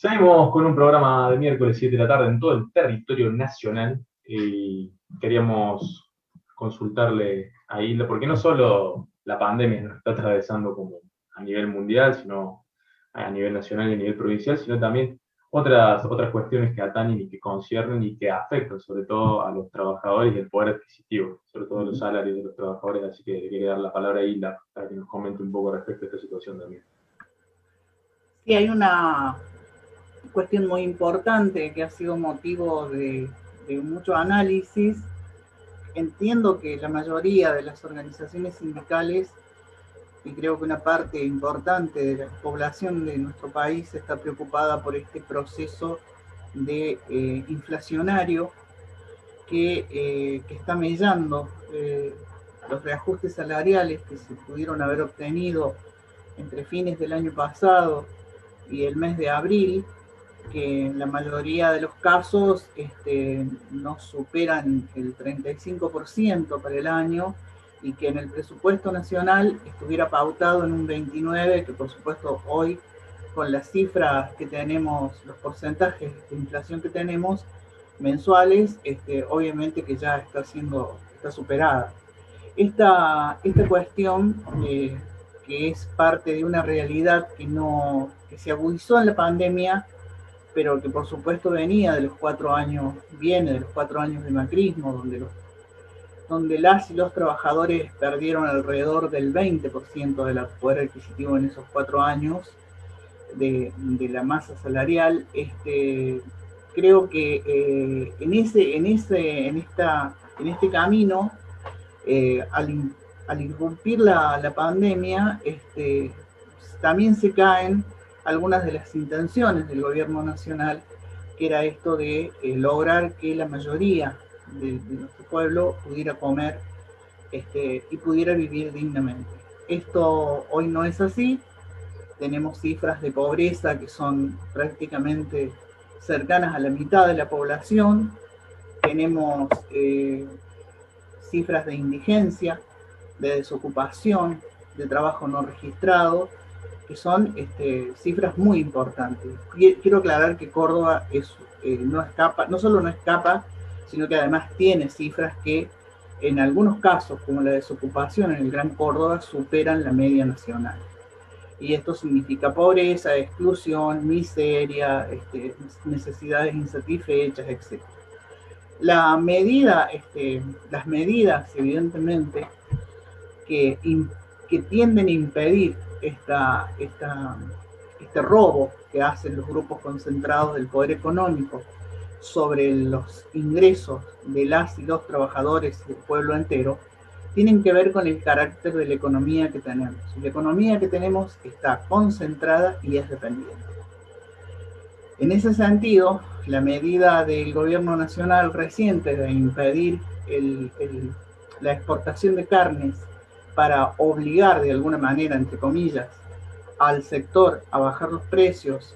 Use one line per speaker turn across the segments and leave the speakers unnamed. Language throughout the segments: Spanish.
Seguimos con un programa de miércoles 7 de la tarde en todo el territorio nacional y queríamos consultarle a Hilda, porque no solo la pandemia nos está atravesando como a nivel mundial, sino a nivel nacional y a nivel provincial, sino también otras cuestiones que atañen y que conciernen y que afectan sobre todo a los trabajadores y el poder adquisitivo, sobre todo los salarios de los trabajadores, así que le quería dar la palabra a Hilda para que nos comente un poco respecto a esta situación también.
Sí, hay una cuestión muy importante que ha sido motivo de mucho análisis. Entiendo que la mayoría de las organizaciones sindicales y creo que una parte importante de la población de nuestro país está preocupada por este proceso de inflacionario que está mellando los reajustes salariales que se pudieron haber obtenido entre fines del año pasado y el mes de abril, que en la mayoría de los casos no superan el 35% para el año y que en el presupuesto nacional estuviera pautado en un 29%, que por supuesto hoy con las cifras que tenemos, los porcentajes de inflación que tenemos mensuales, obviamente que ya está superada. Esta cuestión que es parte de una realidad que se agudizó en la pandemia, pero que por supuesto viene de los 4 años de macrismo, donde las y los trabajadores perdieron alrededor del 20% del poder adquisitivo en esos 4 años de la masa salarial. Creo que en este camino, al irrumpir la pandemia, también se caen algunas de las intenciones del gobierno nacional, que era esto de lograr que la mayoría de nuestro pueblo pudiera comer y pudiera vivir dignamente. Esto hoy no es así. Tenemos cifras de pobreza que son prácticamente cercanas a la mitad de la población. Tenemos cifras de indigencia, de desocupación, de trabajo no registrado, que son cifras muy importantes. Quiero aclarar que Córdoba no solo no escapa, sino que además tiene cifras que en algunos casos, como la desocupación en el Gran Córdoba, superan la media nacional. Y esto significa pobreza, exclusión, miseria, necesidades insatisfechas, etc. Las medidas, evidentemente, que, que tienden a impedir este robo que hacen los grupos concentrados del poder económico sobre los ingresos de las y los trabajadores del pueblo entero, tienen que ver con el carácter de la economía que tenemos. La economía que tenemos está concentrada y es dependiente. En ese sentido, la medida del gobierno nacional reciente de impedir la exportación de carnes para obligar de alguna manera, entre comillas, al sector a bajar los precios,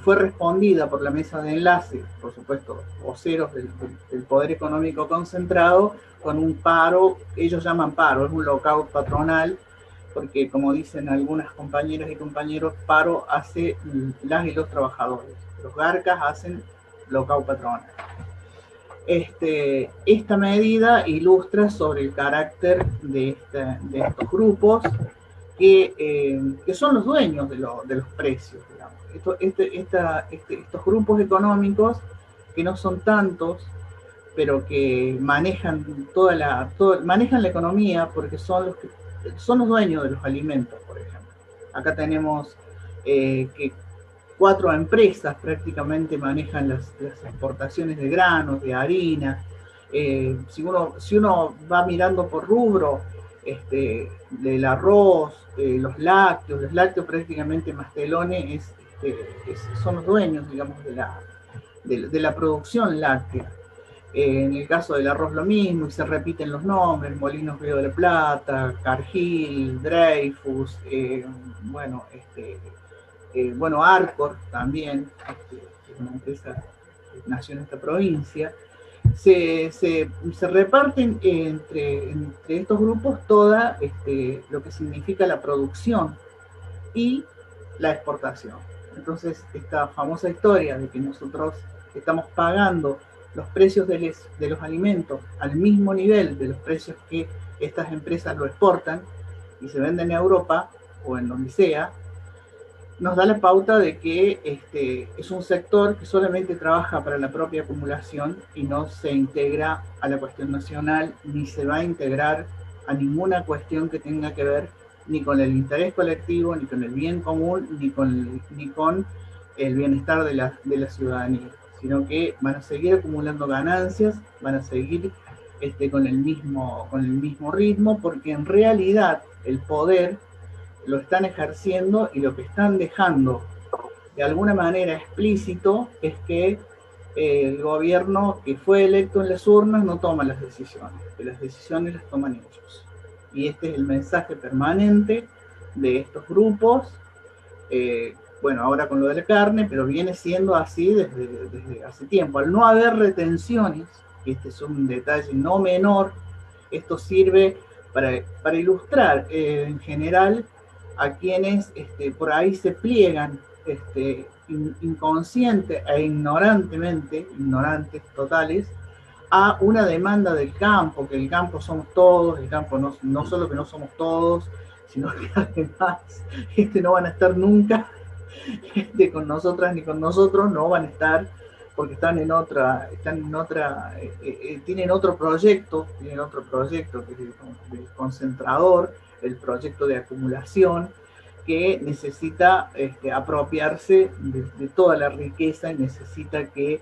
fue respondida por la mesa de enlace, por supuesto, voceros del poder económico concentrado, con un paro. Ellos llaman paro, es un lockout patronal, porque como dicen algunas compañeras y compañeros, paro hace las y los trabajadores. Los garcas hacen lockout patronal. Esta medida ilustra sobre el carácter de estos grupos que son los dueños de los precios, digamos. Estos grupos económicos, que no son tantos, pero que manejan la economía, porque son los dueños de los alimentos, por ejemplo. Acá tenemos que 4 empresas prácticamente manejan las exportaciones de granos, de harina. Si uno va mirando por rubro, del arroz, los lácteos prácticamente Mastelone son los dueños, digamos, de la producción láctea. En el caso del arroz lo mismo, y se repiten los nombres: Molinos Río de la Plata, Cargill, Dreyfus, Arcor también, es una empresa que nació en esta provincia. Se reparten entre estos grupos toda lo que significa la producción y la exportación. Entonces, esta famosa historia de que nosotros estamos pagando los precios de los alimentos al mismo nivel de los precios que estas empresas lo exportan y se venden en Europa o en donde sea, nos da la pauta de que es un sector que solamente trabaja para la propia acumulación y no se integra a la cuestión nacional, ni se va a integrar a ninguna cuestión que tenga que ver ni con el interés colectivo, ni con el bien común, ni con el bienestar de la ciudadanía, sino que van a seguir acumulando ganancias, van a seguir con el mismo ritmo, porque en realidad el poder lo están ejerciendo y lo que están dejando de alguna manera explícito es que el gobierno que fue electo en las urnas no toma las decisiones, que las decisiones las toman ellos. Y este es el mensaje permanente de estos grupos, bueno, ahora con lo de la carne, pero viene siendo así desde hace tiempo. Al no haber retenciones, este es un detalle no menor, esto sirve para ilustrar en general a quienes por ahí se pliegan inconsciente e ignorantemente, ignorantes totales, a una demanda del campo, que el campo somos todos, el campo no solo que no somos todos, sino que además no van a estar nunca con nosotras ni con nosotros, no van a estar porque tienen otro proyecto que es el concentrador, el proyecto de acumulación, que necesita apropiarse de toda la riqueza y necesita que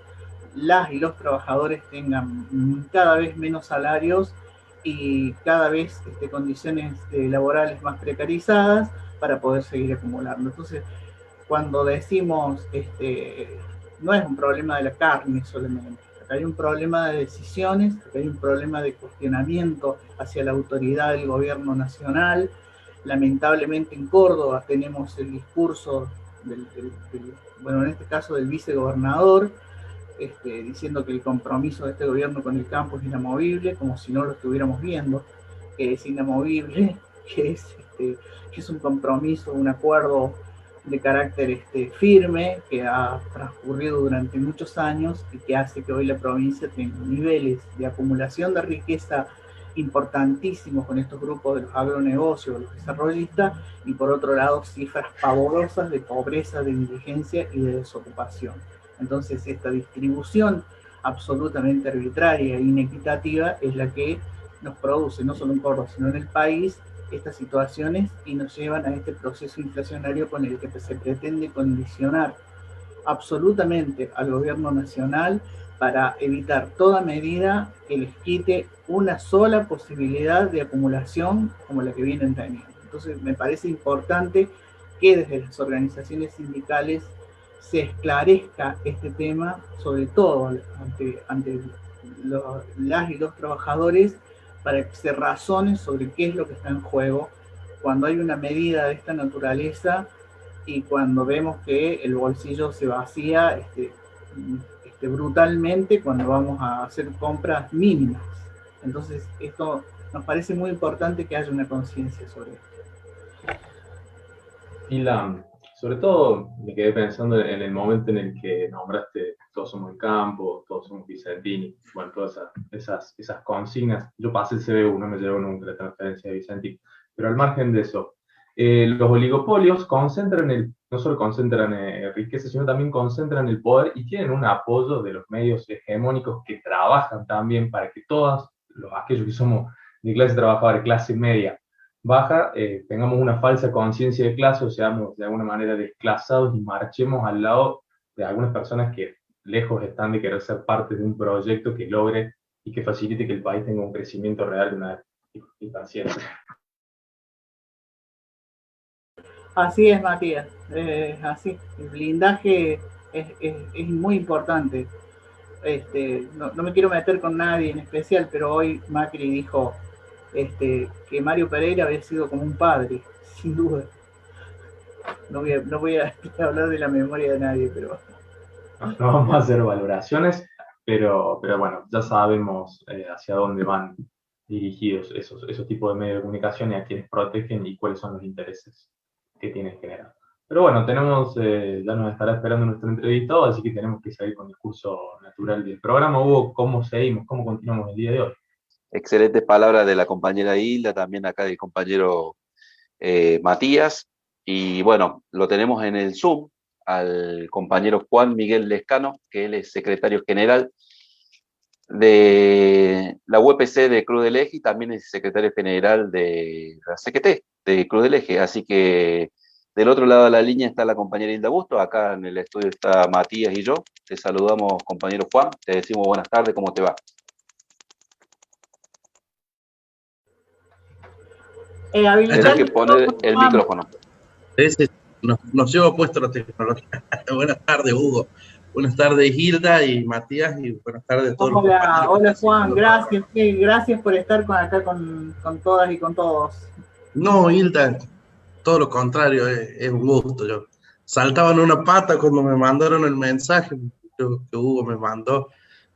las y los trabajadores tengan cada vez menos salarios y cada vez condiciones laborales más precarizadas para poder seguir acumulando. Entonces, cuando decimos no es un problema de la carne solamente, acá hay un problema de decisiones, acá hay un problema de cuestionamiento hacia la autoridad del gobierno nacional. Lamentablemente en Córdoba tenemos el discurso bueno, en este caso del vicegobernador, diciendo que el compromiso de este gobierno con el campo es inamovible, como si no lo estuviéramos viendo, que es inamovible, que es un compromiso, un acuerdo de carácter firme, que ha transcurrido durante muchos años y que hace que hoy la provincia tenga niveles de acumulación de riqueza importantísimos con estos grupos de los agronegocios, los desarrollistas, y por otro lado cifras pavorosas de pobreza, de indigencia y de desocupación. Entonces esta distribución absolutamente arbitraria e inequitativa es la que nos produce, no solo en Córdoba, sino en el país, estas situaciones y nos llevan a este proceso inflacionario con el que se pretende condicionar absolutamente al gobierno nacional para evitar toda medida que les quite una sola posibilidad de acumulación como la que vienen teniendo. Entonces me parece importante que desde las organizaciones sindicales se esclarezca este tema, sobre todo ante las y los trabajadores, para que se razone sobre qué es lo que está en juego cuando hay una medida de esta naturaleza y cuando vemos que el bolsillo se vacía brutalmente cuando vamos a hacer compras mínimas. Entonces, esto nos parece muy importante que haya una conciencia sobre esto.
Y sobre todo me quedé pensando en el momento en el que nombraste Todos somos el campo, Todos somos Vicentini, bueno, todas esas consignas. Yo pasé el CBU, no me llegó nunca la transferencia de Vicentini. Pero al margen de eso, los oligopolios no solo concentran riqueza, sino también concentran el poder y tienen un apoyo de los medios hegemónicos que trabajan también para que todos aquellos que somos de clase trabajadora, clase media, baja, tengamos una falsa conciencia de clase o seamos de alguna manera desclasados y marchemos al lado de algunas personas que lejos están de querer ser parte de un proyecto que logre y que facilite que el país tenga un crecimiento real de una paciente.
Así es, Matías, así. El blindaje es muy importante. No me quiero meter con nadie en especial, pero hoy Macri dijo que Mario Pereira había sido como un padre, sin duda. No voy a hablar de la memoria de nadie, pero...
No vamos a hacer valoraciones, pero bueno, ya sabemos hacia dónde van dirigidos esos tipos de medios de comunicación y a quienes protegen y cuáles son los intereses que tienen generado. Pero bueno, ya nos estará esperando nuestro entrevistado, así que tenemos que seguir con el curso natural del programa. Hugo, ¿cómo seguimos? ¿Cómo continuamos el día de hoy?
Excelentes palabras de la compañera Hilda, también acá del compañero Matías. Y bueno, lo tenemos en el Zoom al compañero Juan Miguel Lescano, que él es secretario general de la UPC de Cruz del Eje y también es secretario general de la CGT de Cruz del Eje. Así que del otro lado de la línea está la compañera Hilda Busto, acá en el estudio está Matías y yo. Te saludamos, compañero Juan, te decimos buenas tardes, ¿cómo te va? Tienes que poner el micrófono.
Nos lleva puesto la tecnología. Buenas tardes, Hugo. Buenas tardes, Hilda y Matías, y buenas tardes a todos.
Hola Juan, gracias, sí, gracias por estar acá con todas y con todos.
No, Hilda, todo lo contrario, es un gusto. Yo saltaba en una pata cuando me mandaron el mensaje que Hugo me mandó.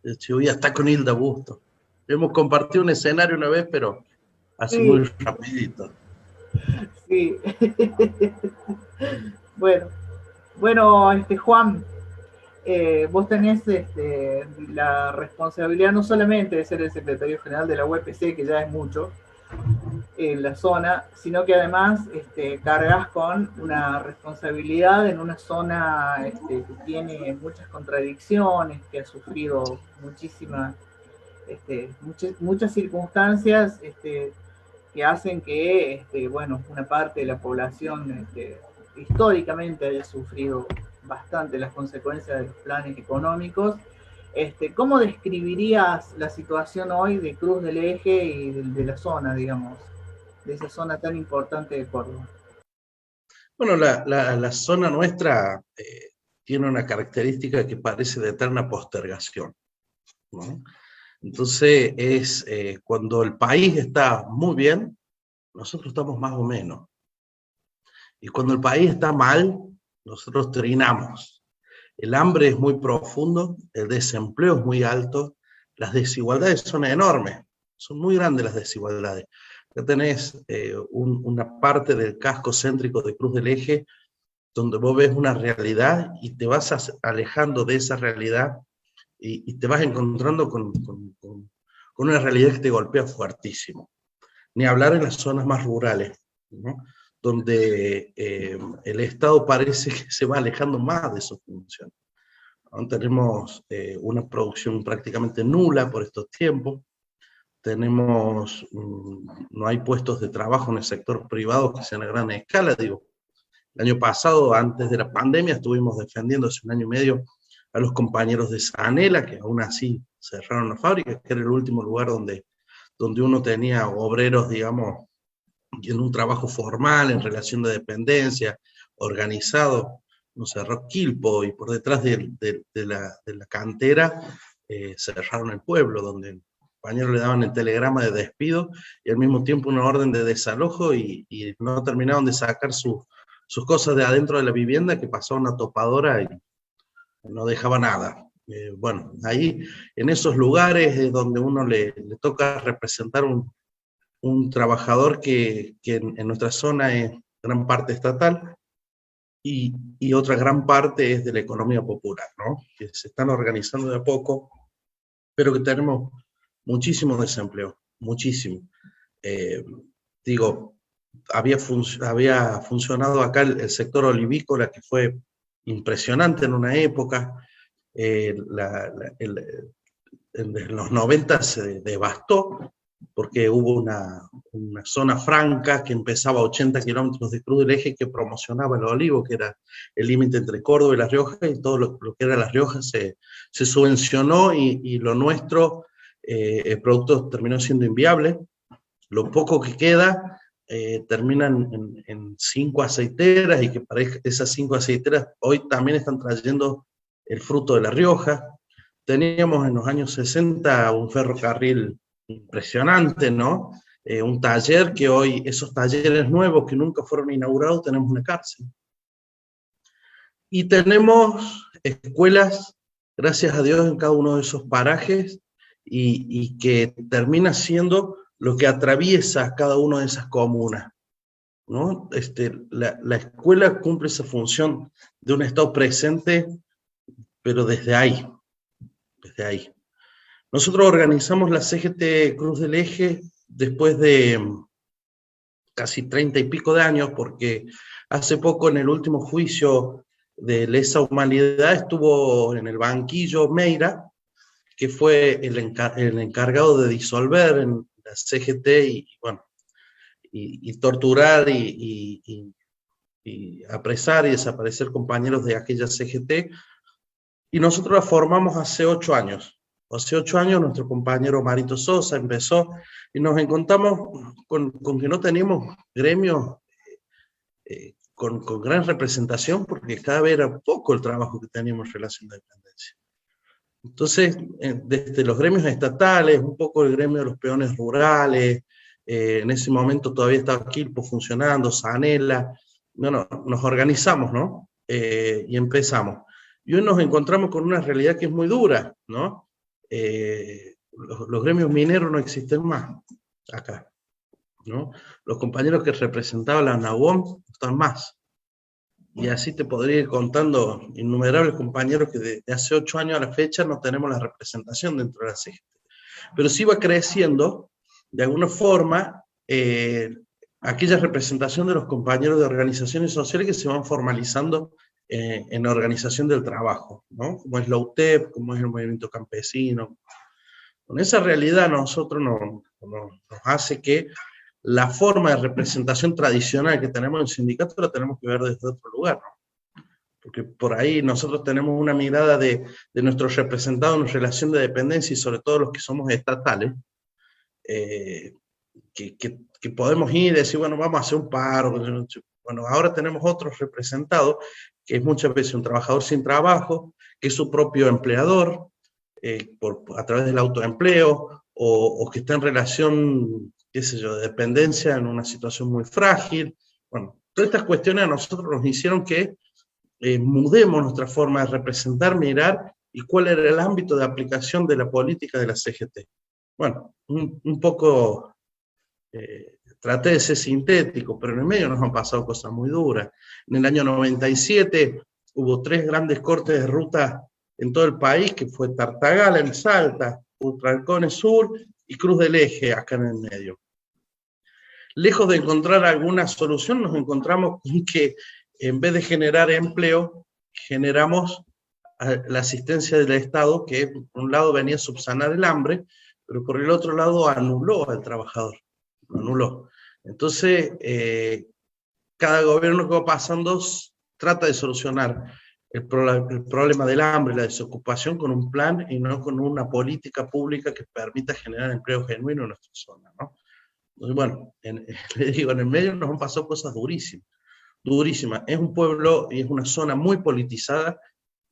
Yo voy a estar con Hilda Busto. Hemos compartido un escenario una vez, pero así sí, muy rapidito.
Sí. Bueno, Juan, vos tenés la responsabilidad no solamente de ser el secretario general de la UPC, que ya es mucho en la zona, sino que además cargas con una responsabilidad en una zona que tiene muchas contradicciones, que ha sufrido muchas circunstancias que hacen que, una parte de la población históricamente haya sufrido bastante las consecuencias de los planes económicos. ¿Cómo describirías la situación hoy de Cruz del Eje y de la zona, digamos, de esa zona tan importante de Córdoba?
Bueno, la zona nuestra tiene una característica que parece de eterna postergación, ¿no? Entonces es cuando el país está muy bien, nosotros estamos más o menos. Y cuando el país está mal, nosotros trinamos. El hambre es muy profundo, el desempleo es muy alto, las desigualdades son enormes, son muy grandes las desigualdades. Ya tenés una parte del casco céntrico de Cruz del Eje donde vos ves una realidad y te vas alejando de esa realidad y te vas encontrando con una realidad que te golpea fuertísimo. Ni hablar en las zonas más rurales, ¿no? Donde el Estado parece que se va alejando más de sus funciones. ¿No? Tenemos una producción prácticamente nula por estos tiempos, no hay puestos de trabajo en el sector privado que sean a gran escala. Digo, el año pasado, antes de la pandemia, estuvimos defendiendo hace un año y medio a los compañeros de Sanela, que aún así cerraron la fábrica, que era el último lugar donde uno tenía obreros, digamos, en un trabajo formal, en relación de dependencia, organizado. Nos cerró Quilpo y por detrás de la cantera cerraron el pueblo, donde el compañero le daban el telegrama de despido y al mismo tiempo una orden de desalojo y no terminaron de sacar sus cosas de adentro de la vivienda, que pasó una topadora y no dejaba nada. Bueno, ahí en esos lugares donde uno le toca representar un trabajador que en nuestra zona es gran parte estatal y otra gran parte es de la economía popular, ¿no? Que se están organizando de a poco, pero que tenemos muchísimo desempleo, muchísimo. Digo, había funcionado acá el sector olivícola, que fue impresionante en una época. En los 90 se devastó, porque hubo una zona franca que empezaba a 80 kilómetros de Cruz del Eje, que promocionaba el olivo, que era el límite entre Córdoba y La Rioja, y todo lo que era La Rioja se subvencionó, y lo nuestro, el producto terminó siendo inviable. Lo poco que queda terminan en 5 aceiteras, y que para esas 5 aceiteras hoy también están trayendo el fruto de La Rioja. Teníamos en los años 60 un ferrocarril impresionante, ¿no? Un taller que hoy, esos talleres nuevos que nunca fueron inaugurados, tenemos una cárcel. Y tenemos escuelas, gracias a Dios, en cada uno de esos parajes, y que termina siendo lo que atraviesa cada una de esas comunas. ¿no? La escuela cumple esa función de un Estado presente, pero desde ahí, desde ahí. Nosotros organizamos la CGT Cruz del Eje después de casi 30 y pico de años, porque hace poco en el último juicio de lesa humanidad estuvo en el banquillo Meira, que fue el encargado de disolver en la CGT y bueno, y torturar y apresar y desaparecer compañeros de aquella CGT, y nosotros la formamos hace 8 años. Hace 8 años nuestro compañero Marito Sosa empezó, y nos encontramos con que no teníamos gremios con gran representación, porque cada vez era poco el trabajo que teníamos en relación de dependencia. Entonces, desde los gremios estatales, un poco el gremio de los peones rurales, en ese momento todavía estaba Quilpo funcionando, Sanela, bueno, nos organizamos, ¿no? Y empezamos. Y hoy nos encontramos con una realidad que es muy dura, ¿no? Los gremios mineros no existen más acá, ¿no? Los compañeros que representaban la NAUOM no están más. Y así te podría ir contando innumerables compañeros que desde hace 8 años a la fecha no tenemos la representación dentro de la CGT. Pero sí va creciendo, de alguna forma, aquella representación de los compañeros de organizaciones sociales que se van formalizando en la organización del trabajo, ¿no? Como es la UTEP, como es el movimiento campesino. Con esa realidad nosotros nos hace que la forma de representación tradicional que tenemos en el sindicato la tenemos que ver desde otro lugar, ¿no? Porque por ahí nosotros tenemos una mirada de nuestros representados en relación de dependencia, y sobre todo los que somos estatales, que podemos ir y decir, bueno, vamos a hacer un paro. Bueno, ahora tenemos otros representados, que es muchas veces un trabajador sin trabajo, que es su propio empleador, a través del autoempleo, o que está en relación, qué sé yo, de dependencia en una situación muy frágil. Bueno, todas estas cuestiones a nosotros nos hicieron que mudemos nuestra forma de representar, mirar, y cuál era el ámbito de aplicación de la política de la CGT. Bueno, un poco traté de ser sintético, pero en el medio nos han pasado cosas muy duras. En el año 97 hubo 3 grandes cortes de ruta en todo el país, que fue Tartagala en Salta, Utralcones Sur y Cruz del Eje acá en el medio. Lejos de encontrar alguna solución, nos encontramos con que en vez de generar empleo, generamos la asistencia del Estado, que por un lado venía a subsanar el hambre, pero por el otro lado anuló al trabajador, lo anuló. Entonces, cada gobierno que va pasando trata de solucionar el problema del hambre y la desocupación con un plan y no con una política pública que permita generar empleo genuino en nuestra zona, ¿no? Entonces, bueno, le digo, en el medio nos han pasado cosas durísimas, durísimas. Es un pueblo y es una zona muy politizada,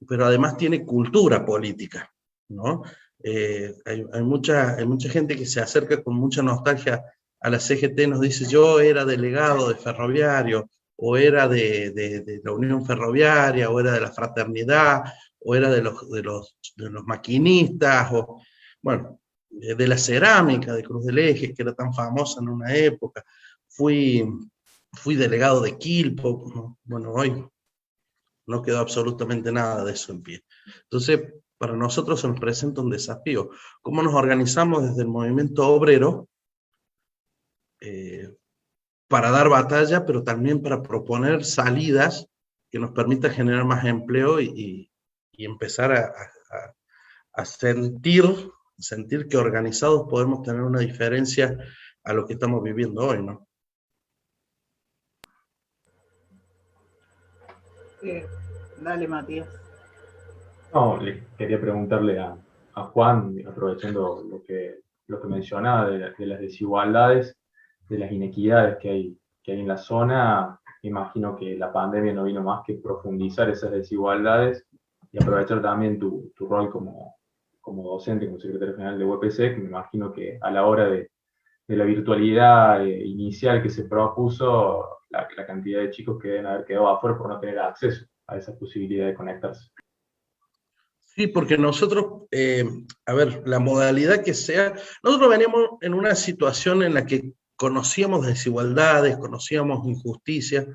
pero además tiene cultura política, ¿no? Hay mucha gente que se acerca con mucha nostalgia a la CGT, nos dice, yo era delegado de Ferroviario, o era de la Unión Ferroviaria, o era de la Fraternidad, o era de los maquinistas, o bueno, de la cerámica de Cruz del Eje, que era tan famosa en una época. Fui delegado de Quilpo, ¿no? Bueno, hoy no quedó absolutamente nada de eso en pie. Entonces, para nosotros se nos presenta un desafío. ¿Cómo nos organizamos desde el movimiento obrero para dar batalla, pero también para proponer salidas que nos permitan generar más empleo y empezar a sentir que organizados podemos tener una diferencia a lo que estamos viviendo hoy, ¿no?
Dale, Matías.
No, quería preguntarle a Juan, aprovechando lo que mencionaba de las desigualdades, de las inequidades que hay en la zona. Imagino que la pandemia no vino más que profundizar esas desigualdades y aprovechar también tu rol como docente, como secretario general de UPC, que me imagino que a la hora de la virtualidad inicial que se propuso, la cantidad de chicos que deben haber quedado afuera por no tener acceso a esa posibilidad de conectarse.
Sí, porque nosotros, a ver, la modalidad que sea, nosotros venimos en una situación en la que conocíamos desigualdades, conocíamos injusticias,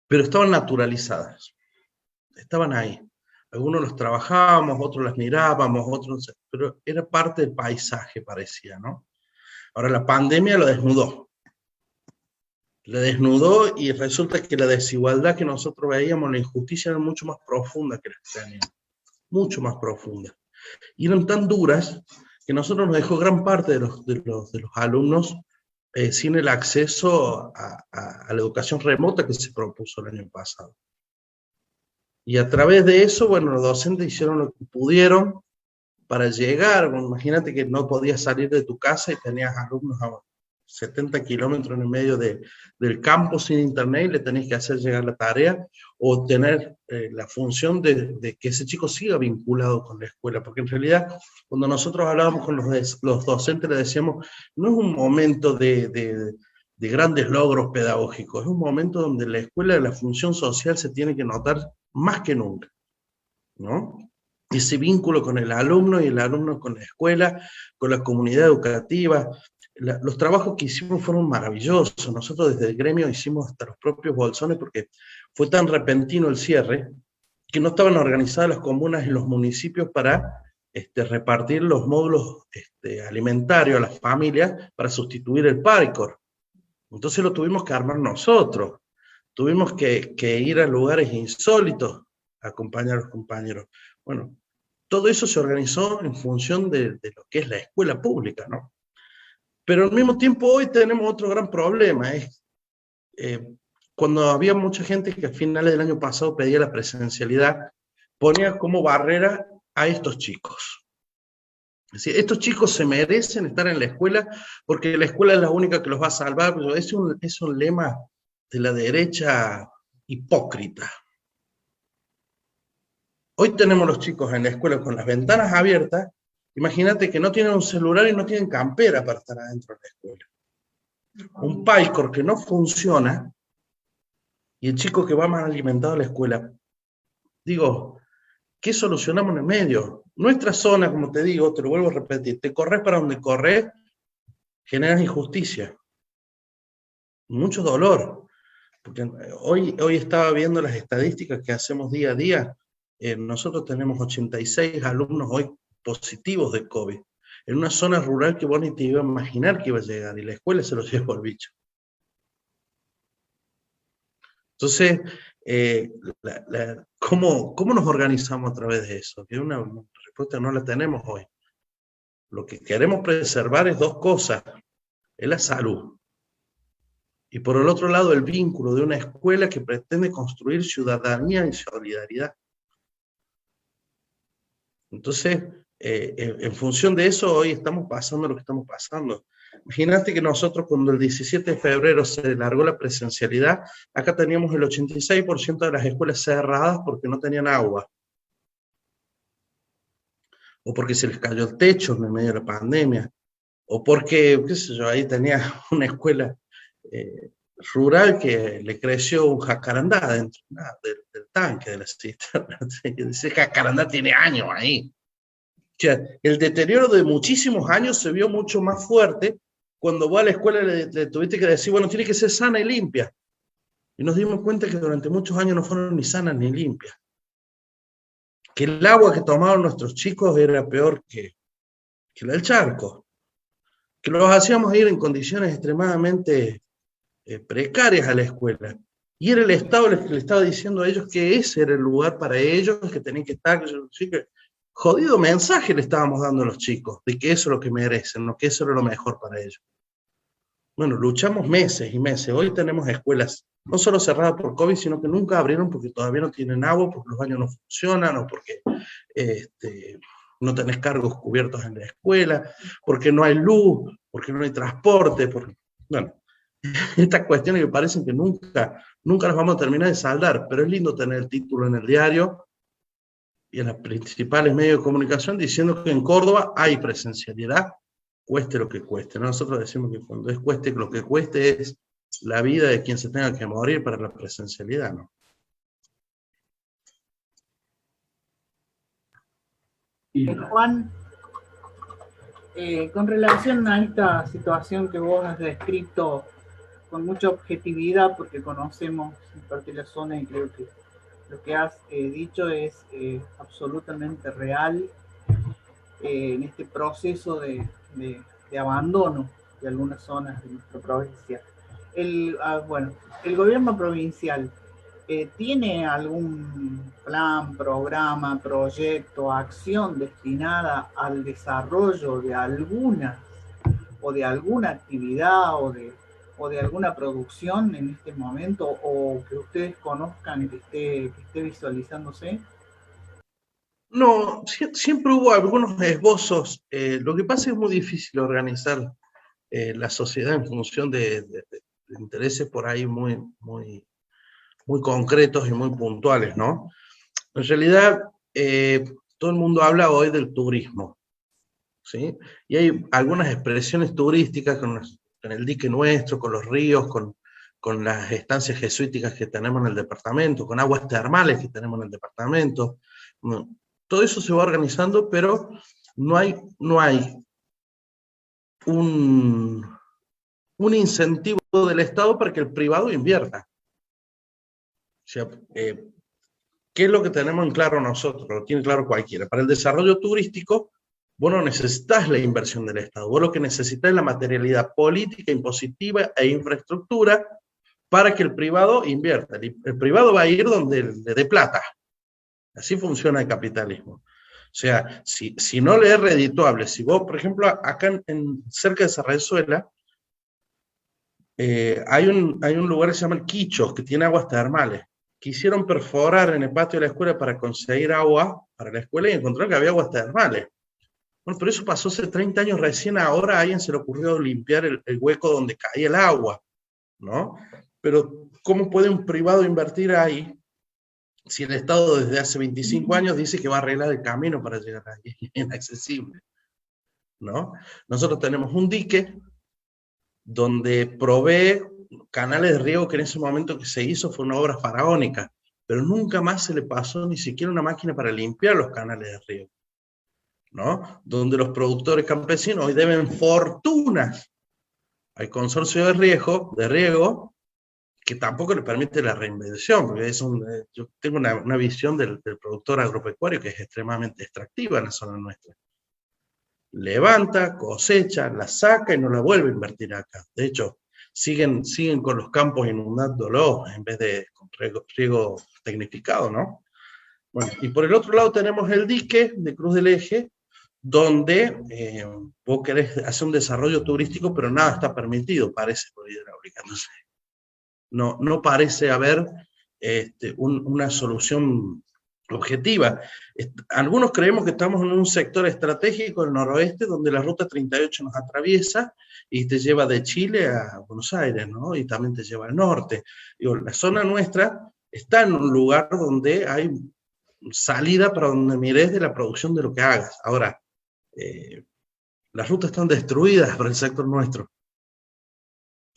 pero estaban naturalizadas, estaban ahí. Algunos los trabajábamos, otros las mirábamos, otros, pero era parte del paisaje, parecía, ¿no? Ahora la pandemia lo desnudó. La desnudó y resulta que la desigualdad que nosotros veíamos, la injusticia, era mucho más profunda que las que teníamos. Mucho más profunda. Y eran tan duras que nosotros nos dejó gran parte de los alumnos sin el acceso a la educación remota que se propuso el año pasado. Y a través de eso, bueno, los docentes hicieron lo que pudieron para llegar. Bueno, imagínate que no podías salir de tu casa y tenías alumnos a 70 kilómetros en el medio del campo sin internet y le tenés que hacer llegar la tarea o tener la función de que ese chico siga vinculado con la escuela, porque en realidad cuando nosotros hablábamos con los docentes le decíamos, no es un momento de grandes logros pedagógicos, es un momento donde la escuela, la función social se tiene que notar más que nunca, ¿no? Ese vínculo con el alumno y el alumno con la escuela, con la comunidad educativa. Los trabajos que hicimos fueron maravillosos. Nosotros desde el gremio hicimos hasta los propios bolsones porque fue tan repentino el cierre que no estaban organizadas las comunas y los municipios para repartir los módulos alimentarios a las familias para sustituir el PARICOR. Entonces lo tuvimos que armar nosotros. Tuvimos que ir a lugares insólitos a acompañar a los compañeros. Bueno, todo eso se organizó en función de lo que es la escuela pública, ¿no? Pero al mismo tiempo hoy tenemos otro gran problema, cuando había mucha gente que a finales del año pasado pedía la presencialidad, ponía como barrera a estos chicos. Es decir, estos chicos se merecen estar en la escuela porque la escuela es la única que los va a salvar, pero es un lema de la derecha hipócrita. Hoy tenemos los chicos en la escuela con las ventanas abiertas. Imagínate que no tienen un celular y no tienen campera para estar adentro de la escuela. Un PAICOR que no funciona y el chico que va mal alimentado a la escuela. Digo, ¿qué solucionamos en el medio? Nuestra zona, como te digo, te lo vuelvo a repetir, te corres para donde corres, generas injusticia, mucho dolor. Porque hoy estaba viendo las estadísticas que hacemos día a día. Nosotros tenemos 86 alumnos hoy positivos de COVID, en una zona rural que vos ni te iba a imaginar que iba a llegar, y la escuela se lo llevó el bicho. Entonces, ¿cómo nos organizamos a través de eso? Que una respuesta no la tenemos hoy. Lo que queremos preservar es dos cosas, es la salud. Y por el otro lado, el vínculo de una escuela que pretende construir ciudadanía y solidaridad. Entonces, en función de eso, hoy estamos pasando lo que estamos pasando. Imagínate que nosotros cuando el 17 de febrero se largó la presencialidad, acá teníamos el 86% de las escuelas cerradas porque no tenían agua. O porque se les cayó el techo en medio de la pandemia. O porque, qué sé yo, ahí tenía una escuela rural que le creció un jacarandá dentro del tanque de la cisterna. Ese jacarandá tiene años ahí. O sea, el deterioro de muchísimos años se vio mucho más fuerte cuando vos a la escuela le tuviste que decir, bueno, tiene que ser sana y limpia. Y nos dimos cuenta que durante muchos años no fueron ni sanas ni limpias. Que el agua que tomaban nuestros chicos era peor que la del charco. Que los hacíamos ir en condiciones extremadamente precarias a la escuela. Y era el Estado el que le estaba diciendo a ellos que ese era el lugar para ellos, que tenían que estar. Que jodido mensaje le estábamos dando a los chicos, de que eso es lo que merecen, ¿no? Que eso era lo mejor para ellos. Bueno, luchamos meses y meses. Hoy tenemos escuelas no solo cerradas por COVID, sino que nunca abrieron porque todavía no tienen agua, porque los baños no funcionan, o porque no tenés cargos cubiertos en la escuela, porque no hay luz, porque no hay transporte. Bueno, estas cuestiones que parecen que nunca las vamos a terminar de saldar, pero es lindo tener el título en el diario y en los principales medios de comunicación diciendo que en Córdoba hay presencialidad, cueste lo que cueste. Nosotros decimos que cuando es cueste lo que cueste es la vida de quien se tenga que morir para la presencialidad, ¿no?
Juan. Con relación a esta situación que vos has descrito con mucha objetividad, porque conocemos en parte la zona y creo que lo que has dicho es absolutamente real en este proceso de abandono de algunas zonas de nuestra provincia. Bueno, el gobierno provincial ¿tiene algún plan, programa, proyecto, acción destinada al desarrollo de alguna actividad o de alguna producción en este momento, o que ustedes conozcan que esté visualizándose?
No, siempre hubo algunos esbozos. Lo que pasa es que es muy difícil organizar la sociedad en función de intereses por ahí muy concretos y muy puntuales, ¿no? En realidad, todo el mundo habla hoy del turismo, ¿sí? Y hay algunas expresiones turísticas con el dique nuestro, con los ríos, con las estancias jesuíticas que tenemos en el departamento, con aguas termales que tenemos en el departamento. Todo eso se va organizando, pero no hay un incentivo del Estado para que el privado invierta. O sea, ¿qué es lo que tenemos en claro nosotros? Lo tiene claro cualquiera. Para el desarrollo turístico, vos no necesitas la inversión del Estado. Vos lo que necesitas es la materialidad política, impositiva e infraestructura para que el privado invierta. El privado va a ir donde le dé plata. Así funciona el capitalismo. O sea, si no le es redituable, si vos, por ejemplo, acá cerca de Sarrazuela, hay un lugar que se llama el Quichos, que tiene aguas termales. Quisieron perforar en el patio de la escuela para conseguir agua para la escuela y encontraron que había aguas termales. Bueno, pero eso pasó hace 30 años, recién ahora a alguien se le ocurrió limpiar el hueco donde caía el agua, ¿no? Pero, ¿cómo puede un privado invertir ahí si el Estado desde hace 25 años dice que va a arreglar el camino para llegar ahí? Es inaccesible, ¿no? Nosotros tenemos un dique donde provee canales de riego que en ese momento que se hizo fue una obra faraónica, pero nunca más se le pasó ni siquiera una máquina para limpiar los canales de riego, ¿no? Donde los productores campesinos hoy deben fortunas al consorcio de riego que tampoco le permite la reinvención, porque yo tengo una visión del productor agropecuario que es extremadamente extractiva en la zona nuestra. Levanta, cosecha, la saca y no la vuelve a invertir acá. De hecho, siguen con los campos inundándolos en vez de con riego tecnificado, ¿no? Bueno, y por el otro lado tenemos el dique de Cruz del Eje, donde vos querés hacer un desarrollo turístico, pero nada está permitido, parece, por hidráulica. Entonces, no parece haber una solución objetiva. Algunos creemos que estamos en un sector estratégico del noroeste, donde la ruta 38 nos atraviesa y te lleva de Chile a Buenos Aires, ¿no? Y también te lleva al norte. Digo, la zona nuestra está en un lugar donde hay salida para donde mires de la producción de lo que hagas. Ahora, las rutas están destruidas para el sector nuestro.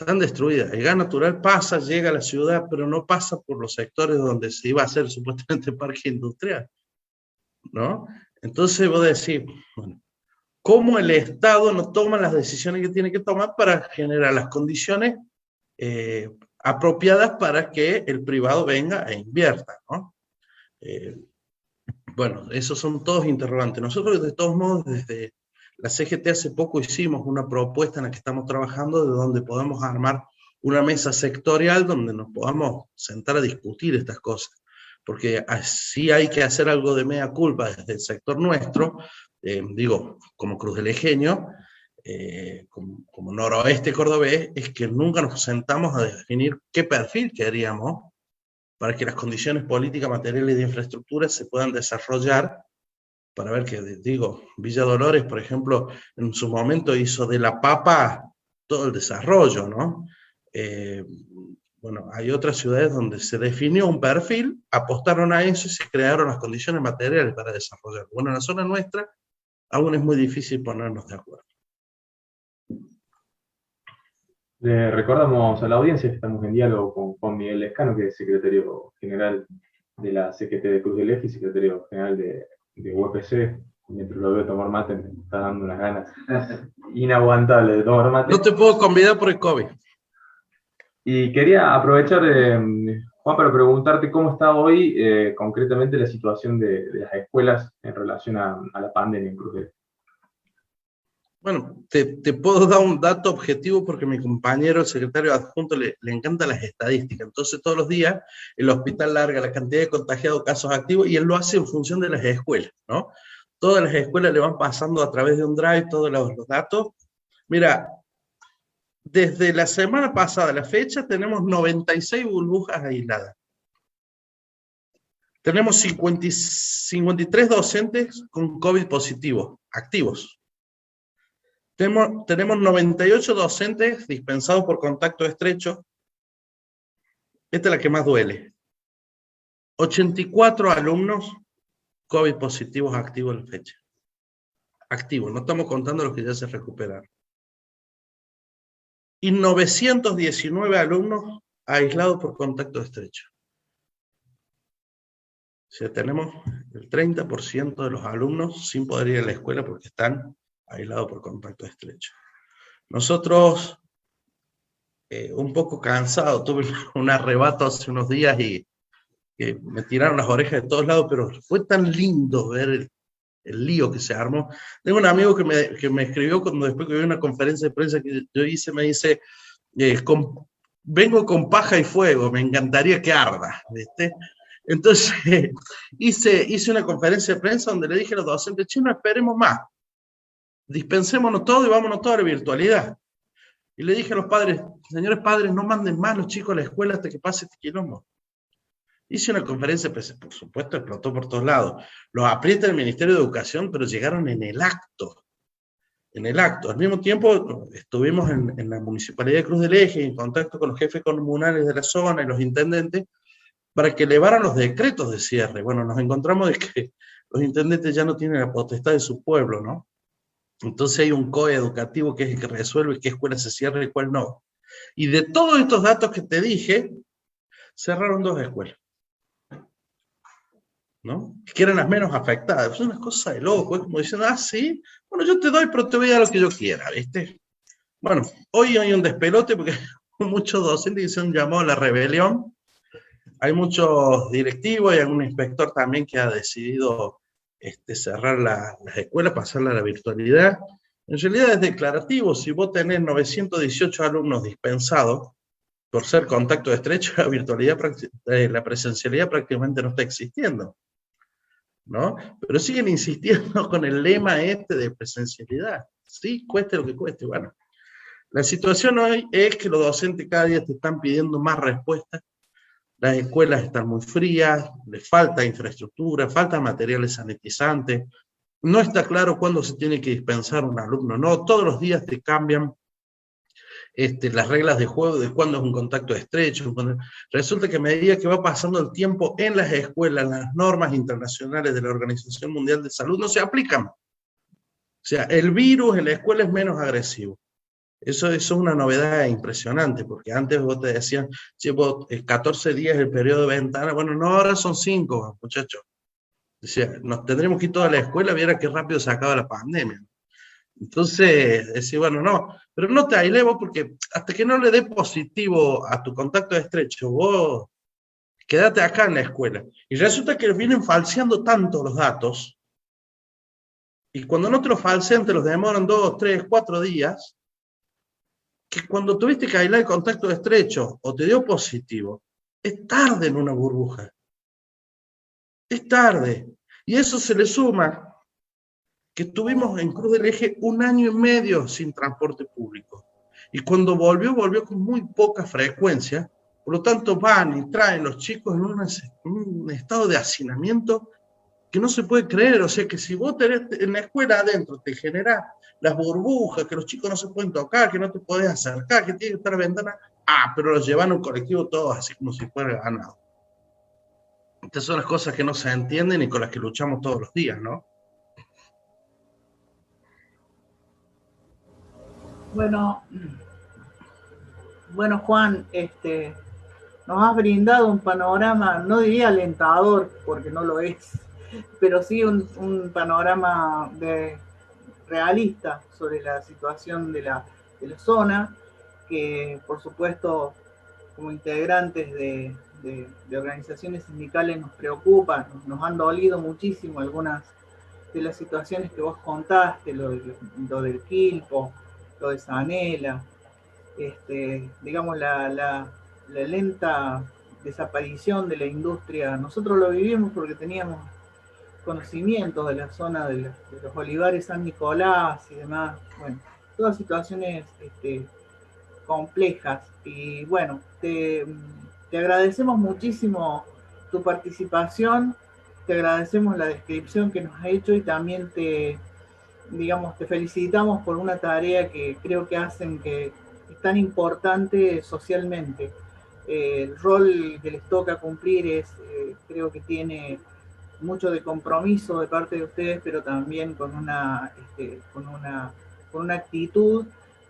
Están destruidas. El gas natural pasa, llega a la ciudad, pero no pasa por los sectores donde se iba a hacer supuestamente parque industrial, ¿no? Entonces vos decís, bueno, ¿cómo el Estado no toma las decisiones que tiene que tomar para generar las condiciones apropiadas para que el privado venga e invierta, ¿no? Bueno, esos son todos interrogantes. Nosotros, de todos modos, desde la CGT hace poco hicimos una propuesta en la que estamos trabajando de donde podemos armar una mesa sectorial donde nos podamos sentar a discutir estas cosas. Porque así hay que hacer algo de mea culpa desde el sector nuestro, digo, como cruzelejeño, como noroeste cordobés, es que nunca nos sentamos a definir qué perfil queríamos para que las condiciones políticas, materiales y de infraestructura se puedan desarrollar, para ver que, digo, Villa Dolores, por ejemplo, en su momento hizo de la papa todo el desarrollo, ¿no? Bueno, hay otras ciudades donde se definió un perfil, apostaron a eso y se crearon las condiciones materiales para desarrollarlo. Bueno, en la zona nuestra aún es muy difícil ponernos de acuerdo.
Le recordamos a la audiencia que estamos en diálogo con Juan Miguel Lescano, que es secretario general de la CGT de Cruz del Eje y secretario general de UPC mientras lo veo tomar mate, me está dando unas ganas inaguantables de tomar mate.
No te puedo convidar por el COVID.
Y quería aprovechar, Juan, para preguntarte cómo está hoy concretamente la situación de las escuelas en relación a la pandemia en Cruz del Eje.
Bueno, te puedo dar un dato objetivo porque mi compañero, el secretario adjunto, le encantan las estadísticas. Entonces, todos los días el hospital larga la cantidad de contagiados, casos activos, y él lo hace en función de las escuelas, ¿no? Todas las escuelas le van pasando a través de un drive todos los datos. Mira, desde la semana pasada a la fecha tenemos 96 burbujas aisladas. Tenemos 53 docentes con COVID positivo, activos. Tenemos 98 docentes dispensados por contacto estrecho. Esta es la que más duele. 84 alumnos COVID positivos activos a la fecha. Activos, no estamos contando los que ya se recuperaron. Y 919 alumnos aislados por contacto estrecho. O sea, tenemos el 30% de los alumnos sin poder ir a la escuela porque están aislados por contacto estrecho. Nosotros, un poco cansados, tuve un arrebato hace unos días y me tiraron las orejas de todos lados, pero fue tan lindo ver el lío que se armó. Tengo un amigo que me escribió después que vi una conferencia de prensa que yo hice, me dice, vengo con paja y fuego, me encantaría que arda, ¿viste? Entonces hice una conferencia de prensa donde le dije a los docentes, no esperemos más, dispensémonos todo y vámonos todos a la virtualidad. Y le dije a los padres, señores padres, no manden más los chicos a la escuela hasta que pase este quilombo. Hice una conferencia, pues, por supuesto, explotó por todos lados. Los aprieta el Ministerio de Educación, pero llegaron en el acto. En el acto. Al mismo tiempo, estuvimos en la Municipalidad de Cruz del Eje, en contacto con los jefes comunales de la zona y los intendentes, para que elevaran los decretos de cierre. Bueno, nos encontramos de que los intendentes ya no tienen la potestad de su pueblo, ¿no? Entonces hay un COE educativo que es el que resuelve qué escuela se cierra y cuál no. Y de todos estos datos que te dije, cerraron 2 escuelas, ¿no? Que eran las menos afectadas. Es una cosa de loco, es como diciendo, sí, bueno, yo te doy, pero te voy a dar lo que yo quiera, ¿viste? Bueno, hoy hay un despelote porque muchos docentes hicieron un llamado a la rebelión. Hay muchos directivos y algún inspector también que ha decidido cerrar las escuelas, pasarla a la virtualidad. En realidad es declarativo. Si vos tenés 918 alumnos dispensados por ser contacto estrecho, la virtualidad, la presencialidad prácticamente no está existiendo, ¿no? Pero siguen insistiendo con el lema de presencialidad. Sí, cueste lo que cueste. Bueno, la situación hoy es que los docentes cada día te están pidiendo más respuestas. Las escuelas están muy frías, les falta infraestructura, faltan materiales sanitizantes, no está claro cuándo se tiene que dispensar un alumno, no, todos los días te cambian las reglas de juego de cuándo es un contacto estrecho. Resulta que a medida que va pasando el tiempo en las escuelas, las normas internacionales de la Organización Mundial de Salud no se aplican. O sea, el virus en la escuela es menos agresivo. Eso es una novedad impresionante, porque antes vos te decían, si vos 14 días el periodo de ventana, bueno, no, ahora son 5, muchachos. O sea, nos tendremos que ir toda la escuela, viera qué rápido se acaba la pandemia. Entonces, decir, bueno, no, pero no te aislé vos, porque hasta que no le dé positivo a tu contacto estrecho, vos quédate acá en la escuela. Y resulta que vienen falseando tanto los datos, y cuando no te los falsean, te los demoran 2, 3, 4 días, que cuando tuviste que aislar el contacto estrecho o te dio positivo, es tarde en una burbuja. Es tarde. Y eso se le suma que estuvimos en Cruz del Eje 1 año y medio sin transporte público. Y cuando volvió con muy poca frecuencia, por lo tanto van y traen los chicos en un estado de hacinamiento que no se puede creer. O sea que si vos tenés en la escuela adentro, te genera las burbujas, que los chicos no se pueden tocar, que no te podés acercar, que tiene que estar a la ventana, pero los llevan a un colectivo todos así como si fuera ganado. Estas son las cosas que no se entienden y con las que luchamos todos los días, ¿no?
Bueno, Juan, nos has brindado un panorama, no diría alentador, porque no lo es, pero sí un panorama realista sobre la situación de la zona, que por supuesto como integrantes de organizaciones sindicales nos preocupan, nos han dolido muchísimo algunas de las situaciones que vos contaste, lo del Quilpo, lo de Zanela, digamos la lenta desaparición de la industria. Nosotros lo vivimos porque teníamos conocimientos de la zona de los olivares San Nicolás y demás. Bueno, todas situaciones complejas. Y bueno, te agradecemos muchísimo tu participación, te agradecemos la descripción que nos has hecho y también te felicitamos por una tarea que creo que hacen que es tan importante socialmente. El rol que les toca cumplir creo que tiene mucho de compromiso de parte de ustedes, pero también con una actitud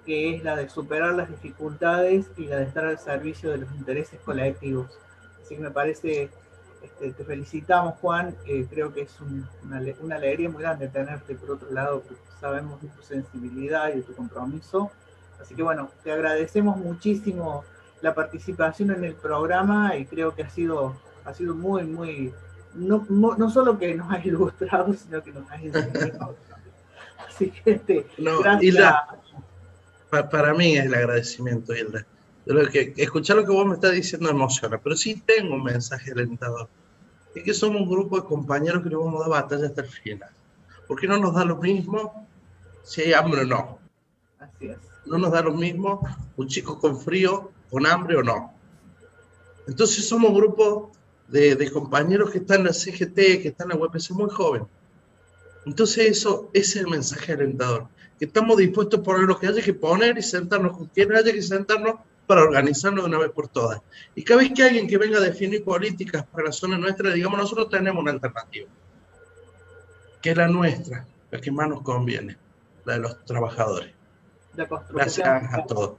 que es la de superar las dificultades y la de estar al servicio de los intereses colectivos. Así que me parece, te felicitamos, Juan, creo que es una alegría muy grande tenerte por otro lado, porque sabemos de tu sensibilidad y de tu compromiso. Así que bueno, te agradecemos muchísimo la participación en el programa y creo que ha sido muy, muy, no solo que nos has ilustrado, sino que nos has enseñado. Así que gracias.
Hilda, para mí es el agradecimiento, Hilda. Escuchar lo que vos me estás diciendo emociona, pero sí tengo un mensaje alentador. Es que somos un grupo de compañeros que le vamos a dar batalla hasta el final. ¿Por qué no nos da lo mismo si hay hambre o no?
Así es.
No nos da lo mismo un chico con frío, con hambre o no. Entonces somos un grupo de compañeros que están en la CGT, que están en la UPC muy joven. Entonces ese es el mensaje alentador, que estamos dispuestos a poner lo que haya que poner y sentarnos con quien haya que sentarnos para organizarnos de una vez por todas. Y cada vez que alguien que venga a definir políticas para la zona nuestra, digamos, nosotros tenemos una alternativa, que es la nuestra, la que más nos conviene, la de los trabajadores.
La construcción.
Gracias a todos.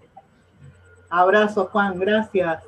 Abrazo, Juan, gracias.